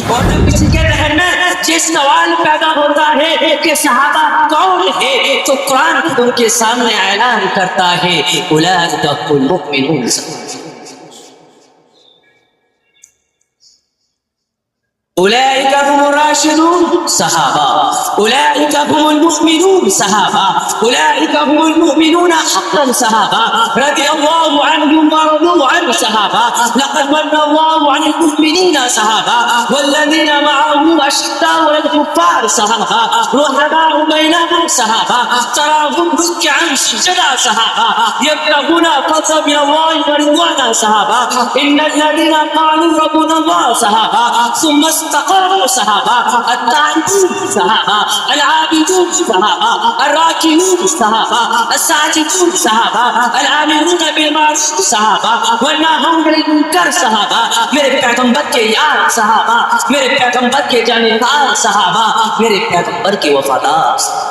और जब किसी के जहन में ये सवाल पैदा होता है कि सहाबा कौन है, तो कुरान उनके सामने ऐलान करता है उलाइका हुमुल मुमिनून। उलाइका हुमुर राशिदून सहाबा, उलाइका हुमुल मुमिनून सहाबा, उलाइका हुमुल मुमिनून हक़्क़न सहाबा, रज़ियल्लाहु अन्हुम व रज़ू अन्हु सहाबा, लक़द मन्नल्लाहु अलल मुमिनीना सहाबा, वल्लज़ीना मअहु अशिद्दाउ अलल कुफ़्फ़ार सहाबा, रुहमाउ बैनहुम सहाबा, तराहुम रुक्कअन सुजदा सहाबा, यब्तगूना फ़ज़लन मिनल्लाहि व रिज़वाना सहाबा, इन्नल्लज़ीना क़ालू रब्बुनल्लाह सहाबा, सुम्मा इस्तक़ामू सहाबा, अत्ताइबून सहाबा, अल-आबिदून सहाबा, अर्राकिऊन सहाबा, अस्साजिदून सहाबा, अल-आमिरून बिल मारूफ सहाबा, वन्नाहून अनिल मुनकर सहाबा, मेरे पैगंबर के यार सहाबा, मेरे पैगंबर के जानेदार सहाबा, मेरे पैगंबर के वफादार।